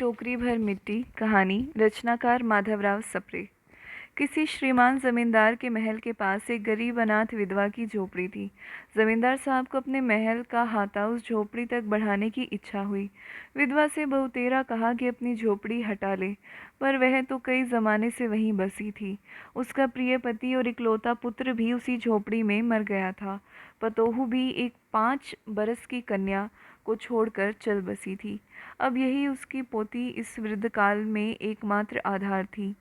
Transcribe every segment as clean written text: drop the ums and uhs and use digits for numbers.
टोकरी भर मिट्टी। कहानी रचनाकार माधवराव सप्रे। किसी श्रीमान जमींदार के महल के पास एक गरीब अनाथ विधवा की झोपड़ी थी। जमींदार साहब को अपने महल का हाथा उस झोपड़ी तक बढ़ाने की इच्छा हुई। विधवा से बहुतेरा कहा कि अपनी झोपड़ी हटा ले, पर वह तो कई जमाने से वहीं बसी थी। उसका प्रिय पति और इकलौता पुत्र भी उसी झोपड़ी में मर गया था। पतोहू भी एक 5 बरस की कन्या को छोड़कर चल बसी थी। अब यही उसकी पोती इस वृद्ध काल में एकमात्र आधार थी।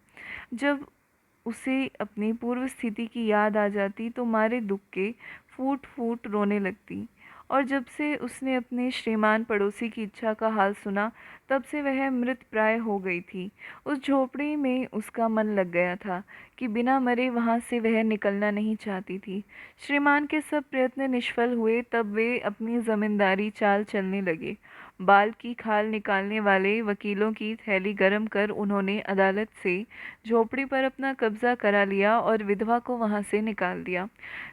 जब उसे अपनी पूर्व स्थिति की याद आ जाती तो मारे दुख के फूट फूट रोने लगती। और जब से उसने अपने श्रीमान पड़ोसी की इच्छा का हाल सुना, तब से वह मृत प्राय हो गई थी। उस झोपड़ी में उसका मन लग गया था कि बिना मरे वहाँ से वह निकलना नहीं चाहती थी। श्रीमान के सब प्रयत्न निष्फल हुए, तब वे अपनी जमींदारी चाल चलने लगे। बाल की खाल निकालने वाले वकीलों की थैली गरम कर उन्होंने अदालत से झोपड़ी पर अपना कब्जा करा लिया और विधवा को वहां से निकाल दिया।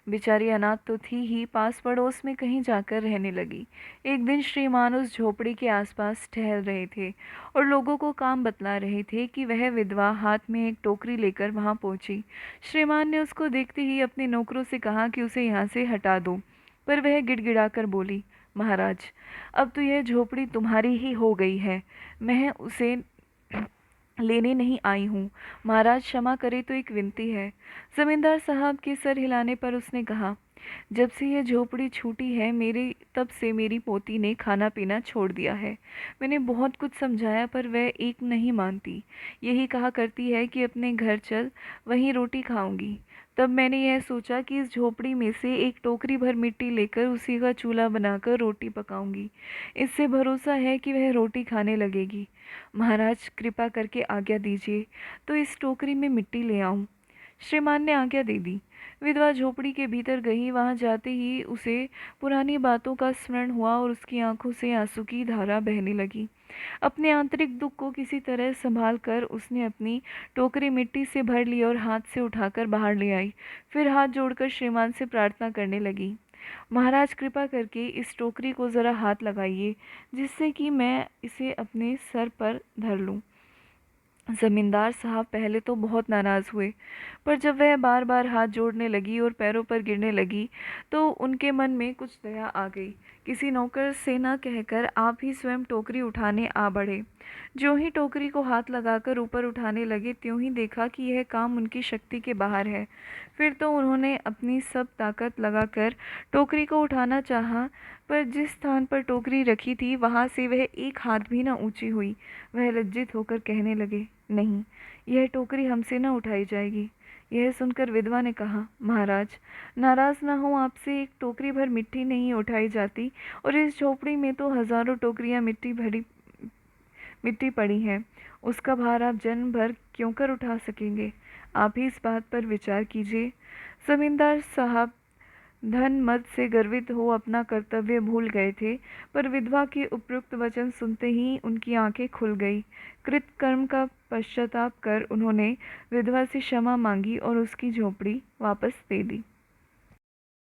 बेचारी अनाथ तो थी ही, पास पड़ोस में कहीं जाकर रहने लगी। एक दिन श्रीमान उस झोपड़ी के आसपास टहल रहे थे और लोगों को काम बतला रहे थे कि वह विधवा हाथ में एक टोकरी लेकर वहां पहुंची। श्रीमान ने उसको देखते ही अपने नौकरों से कहा कि उसे यहाँ से हटा दो, पर वह गिड़गिड़ाकर बोली, महाराज, अब तो यह झोपड़ी तुम्हारी ही हो गई है। मैं उसे लेने नहीं आई हूँ। महाराज क्षमा करे तो एक विनती है। जमींदार साहब के सर हिलाने पर उसने कहा, जब से यह झोपड़ी छूटी है मेरी, तब से मेरी पोती ने खाना पीना छोड़ दिया है। मैंने बहुत कुछ समझाया पर वह एक नहीं मानती। यही कहा करती है कि अपने घर चल, वहीं रोटी खाऊंगी। तब मैंने यह सोचा कि इस झोपड़ी में से एक टोकरी भर मिट्टी लेकर उसी का चूल्हा बनाकर रोटी पकाऊंगी। इससे भरोसा है कि वह रोटी खाने लगेगी। महाराज, कृपा करके आज्ञा दीजिए तो इस टोकरी में मिट्टी ले आऊं। श्रीमान ने आज्ञा दे दी। विधवा झोपड़ी के भीतर गई। वहां जाते ही उसे पुरानी बातों का स्मरण हुआ और उसकी आंखों से आंसू की धारा बहने लगी। अपने आंतरिक दुख को किसी तरह संभाल कर उसने अपनी टोकरी मिट्टी से भर ली और हाथ से उठाकर बाहर ले आई। फिर हाथ जोड़कर श्रीमान से प्रार्थना करने लगी, महाराज, कृपा करके इस टोकरी को ज़रा हाथ लगाइए, जिससे कि मैं इसे अपने सर पर धर लूं। जमींदार साहब पहले तो बहुत नाराज़ हुए, पर जब वह बार बार हाथ जोड़ने लगी और पैरों पर गिरने लगी तो उनके मन में कुछ दया आ गई। किसी नौकर से न कहकर आप ही स्वयं टोकरी उठाने आ बढ़े। ज्यों ही टोकरी को हाथ लगाकर ऊपर उठाने लगे, त्यों ही देखा कि यह काम उनकी शक्ति के बाहर है। फिर तो उन्होंने अपनी सब ताकत लगाकर टोकरी को उठाना चाहा, पर जिस स्थान पर टोकरी रखी थी वहाँ से वह एक हाथ भी न ऊंची हुई। वह लज्जित होकर कहने लगे, नहीं, यह टोकरी हमसे न उठाई जाएगी। यह सुनकर विधवा ने कहा, महाराज, नाराज न हो, आपसे एक टोकरी भर मिट्टी नहीं उठाई जाती, और इस झोपड़ी में तो हजारों टोकरियां मिट्टी पड़ी हैं। उसका भार आप जन्म भर क्यों कर उठा सकेंगे? आप ही इस बात पर विचार कीजिए। जमींदार साहब धन मद से गर्वित हो अपना कर्तव्य भूल गए थे, पर विधवा के उपयुक्त वचन सुनते ही उनकी आंखें खुल गई। कृत कर्म का पश्चाताप कर उन्होंने विधवा से क्षमा मांगी और उसकी झोपड़ी वापस दे दी।